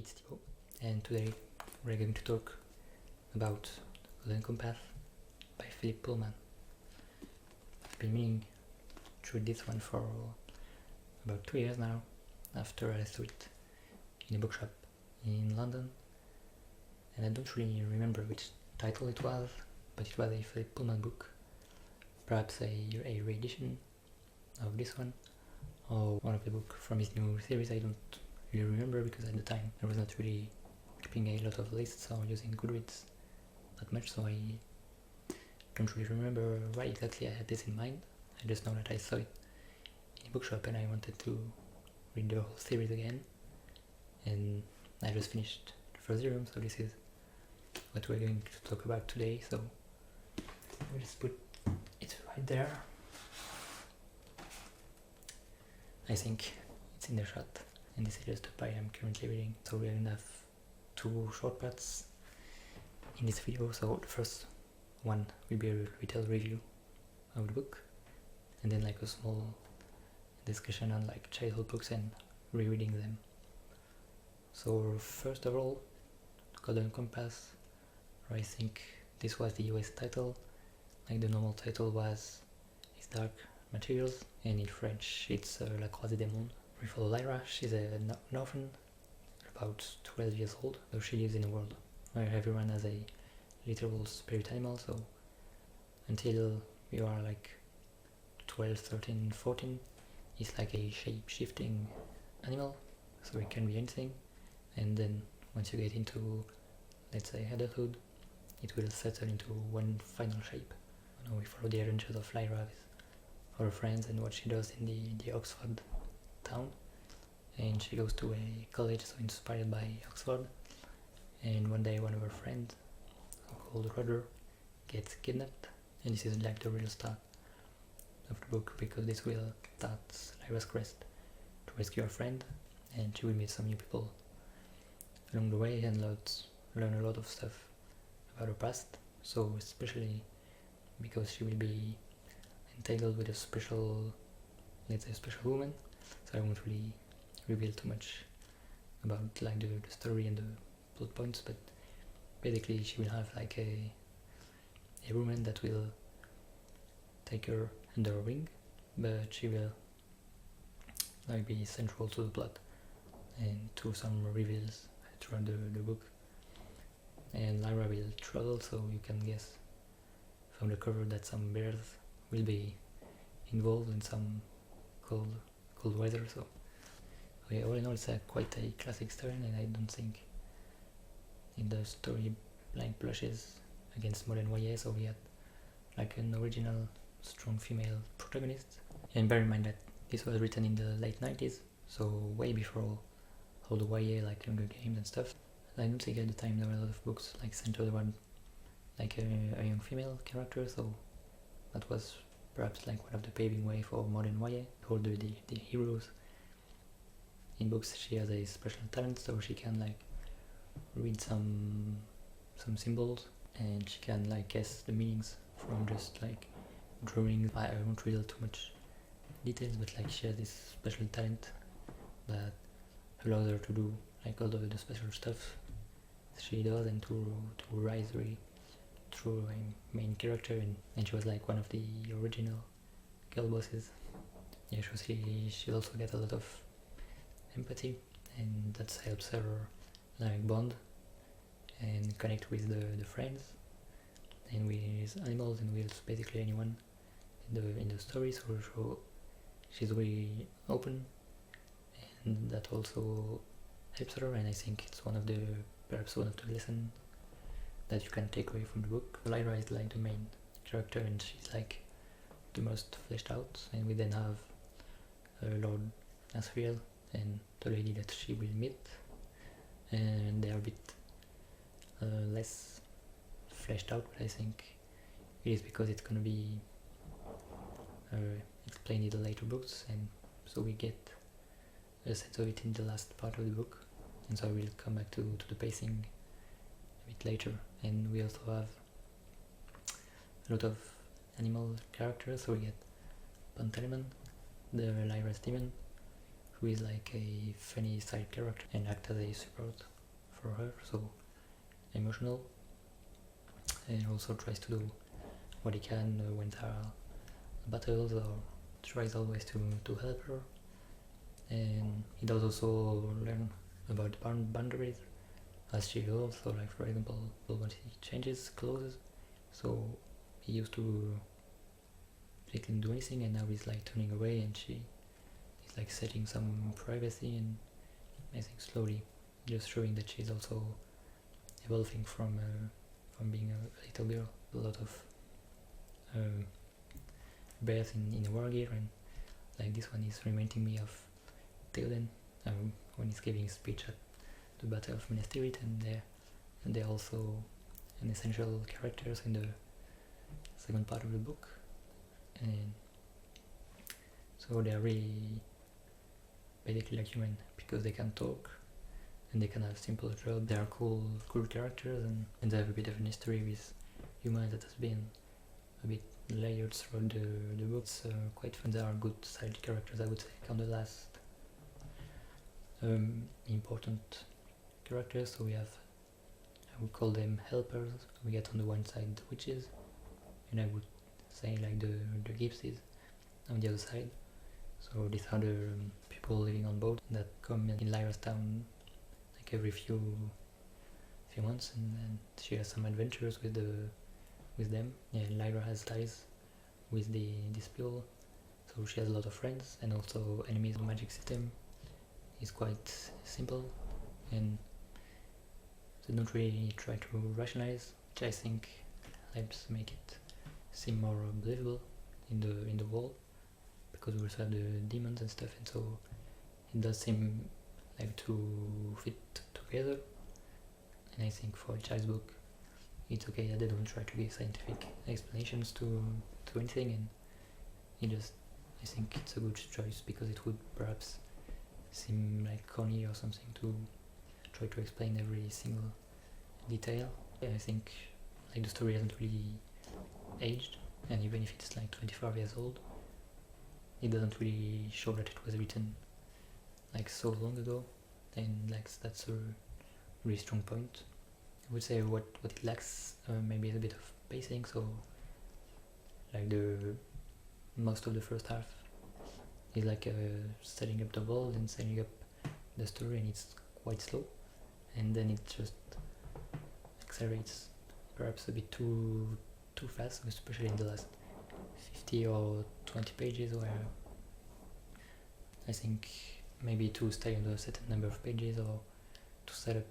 it's Thibaut, and today we're going to talk about The Compass by Philip Pullman. I've been meaning to read this one for about 2 years now, after I saw it in a bookshop in London, and I don't really remember which title it was, but it was a Philip Pullman book, perhaps a re-edition of this one, or one of the books from his new series. I don't really remember, because at the time I was not really keeping a lot of lists or using Goodreads that much, so I don't really remember why exactly I had this in mind. I just know that I saw it in a bookshop and I wanted to read the whole series again, and I just finished the first volume, so this is what we're going to talk about today. So we'll just put it right there. I think it's in the shot, and this is just the pie I'm currently reading. So we're going to have two short parts in this video. So the first one will be a little review of the book, and then like a small discussion on like childhood books and rereading them. So first of all, Golden Compass, or I think this was the US title, like the normal title was His Dark Materials, and in French it's La Croisée des Mondes. We follow Lyra. She's an orphan, about 12 years old, though she lives in a world where everyone has a literal spirit animal. So until you are like 12, 13, 14, it's like a shape-shifting animal, so it can be anything. And then once you get into, let's say, adulthood, it will settle into one final shape. Now we follow the adventures of Lyra with her friends and what she does in the Oxford town. And she goes to a college so inspired by Oxford, and one day one of her friends, called Roger, gets kidnapped, and this is like the real start of the book, because this will start Lyra's quest to rescue her friend, and she will meet some new people along the way and learn a lot of stuff about her past. So especially because she will be entangled with a special, let's say, special woman, so I won't really reveal too much about like the story and the plot points, but basically she will have like a woman that will take her under her wing, but she will like be central to the plot and to some reveals throughout the book. And Lyra will travel, so you can guess from the cover that some bears will be involved in some cold weather. So okay, all in all, it's quite a classic story, and I don't think in the story like blushes against modern YA. So we had like an original strong female protagonist, and bear in mind that this was written in the late 90s, so way before all the YA like Hunger Games and stuff. I don't think at the time there were a lot of books like centered around like a young female character, so that was perhaps like one of the paving way for modern YA. All the heroes in books, she has a special talent, so she can like read some symbols, and she can like guess the meanings from just like drawing. I won't reveal too much details, but like she has this special talent that allows her to do like all of the special stuff she does, and to rise really through a main character, and she was like one of the original girl bosses. Yeah, she also get a lot of empathy, and that helps her like bond and connect with the friends and with animals and with basically anyone in the story. So she's really open, and that also helps her, and I think it's perhaps one of the lessons that you can take away from the book. Lyra is like the main character, and she's like the most fleshed out, and we then have Lord Asriel and the lady that she will meet, and they are a bit less fleshed out, but I think it is because it's gonna be explained in the later books, and so we get a sense of it in the last part of the book, and so I will come back to the pacing a bit later. And we also have a lot of animal characters, so we get Pantaleon, the Lyra's demon, who is like a funny side character and acts as a support for her, so emotional, and also tries to do what he can when there are battles, or tries always to help her. And he does also learn about boundaries as she goes. So like, for example, when he changes clothes, so he used to he couldn't do anything, and now he's like turning away, and he's like setting some privacy, and I think slowly just showing that she's also evolving from being a little girl. A lot of breath in war gear, and like this one is reminding me of Theoden when he's giving a speech at the Battle of Minas Tirith, and they're also an essential characters in the second part of the book, and so they're really basically like human because they can talk and they can have simple jobs. They are cool characters, and they have a bit of an history with humans that has been a bit layered throughout the books. Quite fun. They are good side characters, I would say. On the last important characters, so we have, I would call them helpers. We get on the one side the witches, and I would say like the gypsies on the other side. So these are the people living on boats that come in Lyra's town like every few months, and she has some adventures with them. Yeah, Lyra has ties with this people, so she has a lot of friends and also enemies. The magic system is quite simple, and they don't really try to rationalize, which I think helps make it seem more believable in the world, because we also have the demons and stuff, and so it does seem like to fit together. And I think for a child's book, it's okay that they don't try to give scientific explanations to anything, and I think it's a good choice, because it would perhaps seem like corny or something to try to explain every single detail. Yeah, I think like the story hasn't really aged, and even if it's like 25 years old, it doesn't really show that it was written like so long ago, and like that's a really strong point. I would say what it lacks maybe is a bit of pacing, so like the most of the first half is like setting up the world and setting up the story, and it's quite slow, and then it just accelerates perhaps a bit too fast, especially in the last 50 or 20 pages, where I think maybe to stay on a certain number of pages or to set up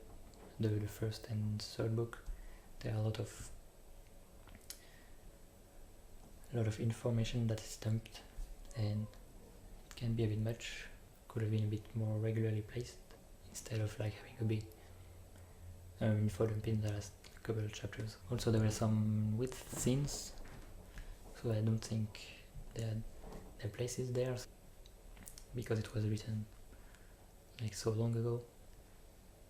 the first and third book, there are a lot of information that is dumped, and it can be a bit much. Could have been a bit more regularly placed instead of like having a big info dump in the last couple of chapters. Also, there were some with scenes, so I don't think their place is there, because it was written like so long ago.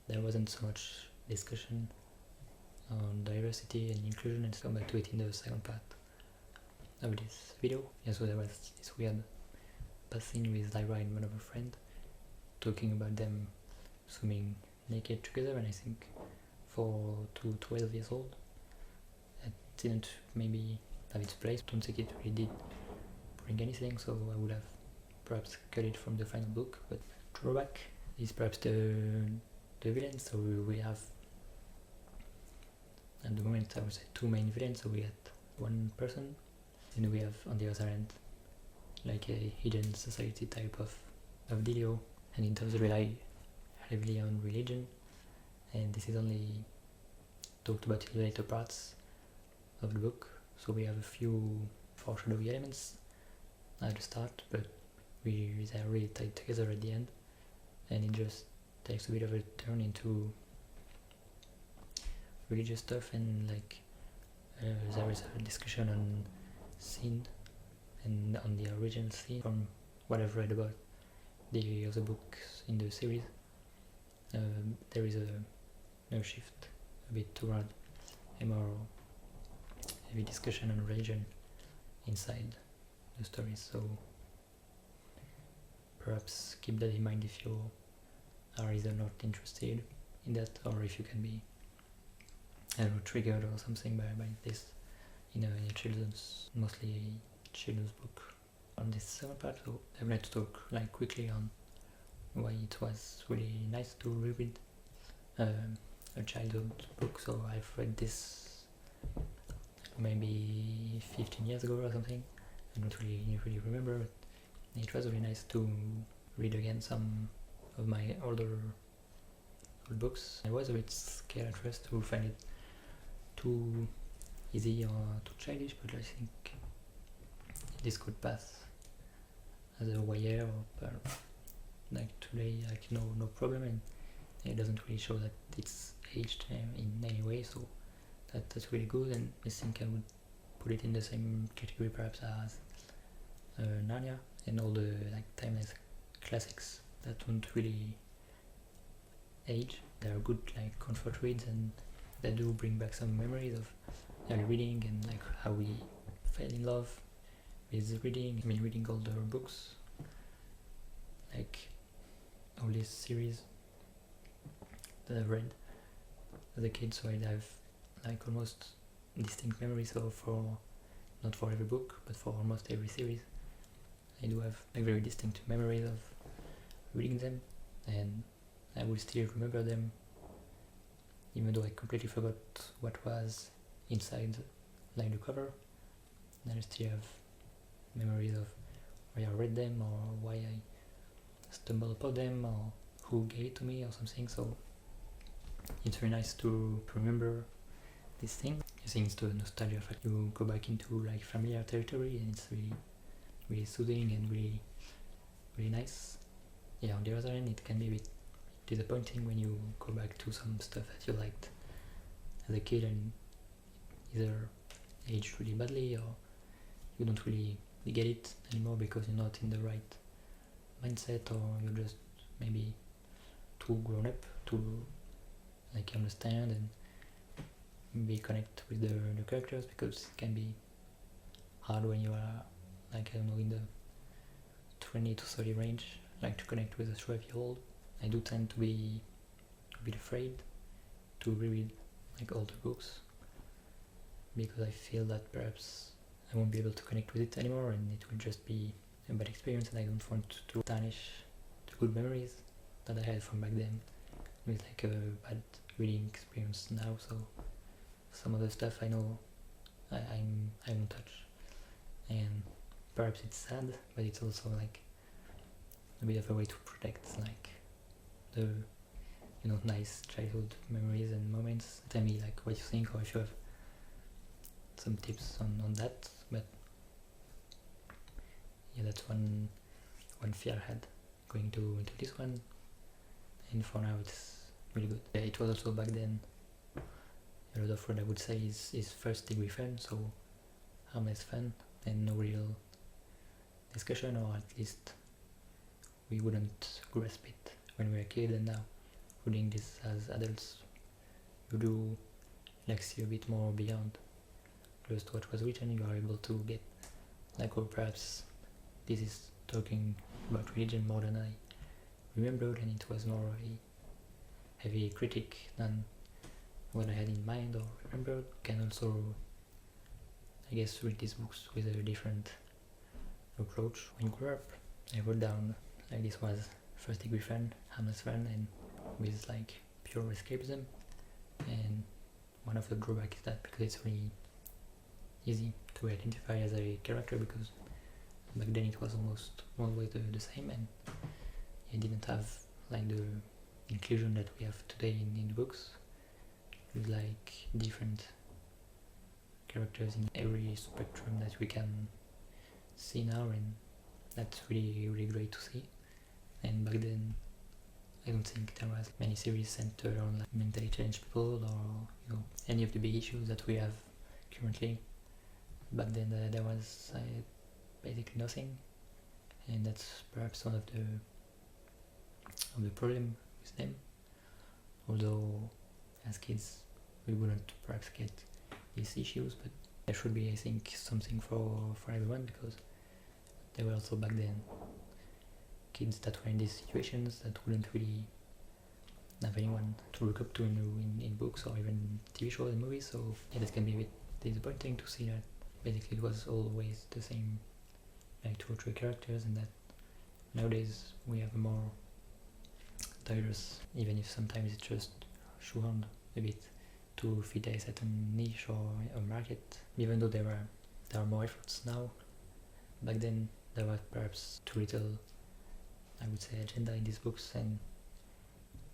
There wasn't so much discussion on diversity and inclusion, and come back to it in the second part of this video. Yeah, so there was this weird scene with Lyra and one of her friends talking about them swimming naked together, and I think for 12 years old that didn't maybe have its place. Don't think it really did bring anything, so I would have perhaps cut it from the final book. But drawback is perhaps the villain. So we have at the moment, I would say, two main villains. So we had one person, and we have on the other end like a hidden society type of dealio, and it does rely heavily on religion, and this is only talked about in the later parts of the book. So we have a few foreshadowy elements at the start, but they're really tied together at the end, and it just takes a bit of a turn into religious stuff, and like there is a discussion on sin and on the original sin from what I've read about the other books in the series. There is a shift a bit toward a more heavy discussion on religion inside the story, so perhaps keep that in mind if you are either not interested in that, or if you can be, I don't know, triggered or something by this in a children's, mostly children's book. On this second part, so I would like to talk like quickly on why it was really nice to reread a childhood book. So I've read this maybe 15 years ago or something. I don't really remember, but it was really nice to read again some of my older old books. I was a bit scared at first to find it too easy or too childish, but I think this could pass as a YA or like today, like no problem, and it doesn't really show that it's aged in any way, so that's really good. And I think I would put it in the same category perhaps as Narnia and all the like timeless classics that don't really age. They are good like comfort reads, and they do bring back some memories of early reading and like how we fell in love with reading. I mean, reading all the books, like all these series that I've read as a kid, so I have like almost distinct memories for not for every book, but for almost every series. I do have like very distinct memories of reading them, and I will still remember them even though I completely forgot what was inside like the cover. And I still have memories of why I read them or why I stumbled upon them or who gave it to me or something. So it's very nice to remember this thing. I think it's the nostalgia effect. You go back into like familiar territory, and it's really soothing and really nice. Yeah, on the other hand, it can be a bit disappointing when you go back to some stuff that you liked as a kid and either aged really badly or you don't really get it anymore because you're not in the right mindset, or you're just maybe too grown up to like understand and maybe connect with the characters, because it can be hard when you are like, I don't know, in the 20 to 30 range, like to connect with a 12-year-old. I do tend to be a bit afraid to reread like older books because I feel that perhaps I won't be able to connect with it anymore and it will just be a bad experience, and I don't want to tarnish the good memories that I had from back then with like a bad reading experience now. So some of the stuff I know I won't touch, and perhaps it's sad, but it's also like a bit of a way to protect like the nice childhood memories and moments. Tell me like what you think, or if you have some tips on that. But yeah, that's one fear I had going into this one, and for now it's really good. Yeah, it was also back then a lot of what I would say is first degree fun, so harmless fun and no real discussion, or at least we wouldn't grasp it when we were a kid. And now reading this as adults, you do like see a bit more beyond just what was written. You are able to get like, or perhaps this is talking about religion more than I remembered, and it was more a heavy critic than what I had in mind or remembered. Can also, I guess, read these books with a different approach. When you grow up, I wrote down like this was first degree fun, harmless fun, and with like pure escapism. And one of the drawbacks is that because it's really easy to identify as a character, because back then it was almost always the same, and it didn't have like the inclusion that we have today in the books, with like different characters in every spectrum that we can see now, and that's really great to see. And back then I don't think there was many series centered on like mentally challenged people or any of the big issues that we have currently. Back then there was basically nothing, and that's perhaps one of the problem with them. Although as kids we wouldn't perhaps get these issues, but there should be, I think, something for everyone, because there were also back then kids that were in these situations that wouldn't really have anyone to look up to in books or even TV shows and movies. So yeah, that can be a bit disappointing to see that basically it was always the same, like 2 or 3 characters, and that nowadays we have a more diverse, even if sometimes it's just shoehorned a bit to fit a certain niche or a market, even though there are more efforts now. Back then there was perhaps too little, I would say, agenda in these books, and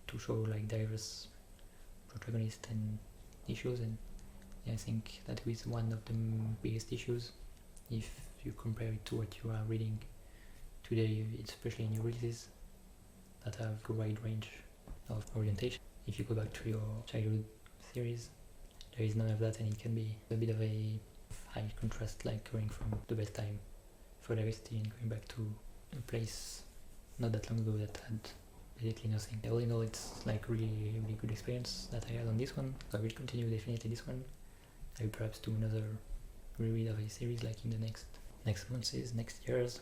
to show like diverse protagonists and issues, and yeah, I think that is one of the biggest issues if you compare it to what you are reading today, especially new releases that have a wide range of orientation. If you go back to your childhood series, there is none of that, and it can be a bit of a high contrast, like going from the best time for diversity and going back to a place not that long ago that had basically nothing. All in all, it's like really good experience that I had on this one, so I will continue definitely this one. I will perhaps do another reread of a series like in the next months, next years.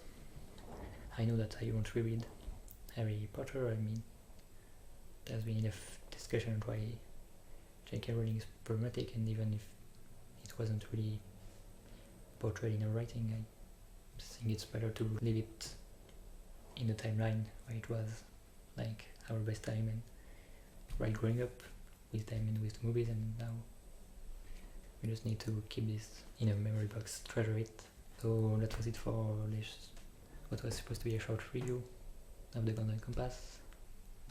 I know that I won't reread Harry Potter. I mean, there's been enough discussion on why J.K. Rowling is problematic, and even if it wasn't really portrayed in her writing, I think it's better to leave it in the timeline where it was like our best time, and right growing up with them and with the movies, and now we just need to keep this in a memory box, treasure it. So that was it for this, what was supposed to be a short review of the Golden Compass.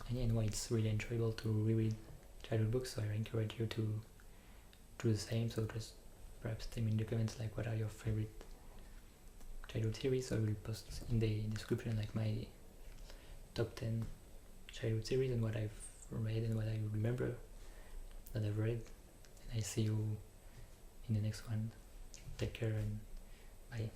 And yeah, anyway, it's really enjoyable to reread childhood books, so I encourage you to do the same. So just perhaps tell me in the comments like what are your favorite childhood series. So I will post in the description like my top 10 childhood series and what I've read and what I remember that I've read. And I see you in the next one. Take care and bye.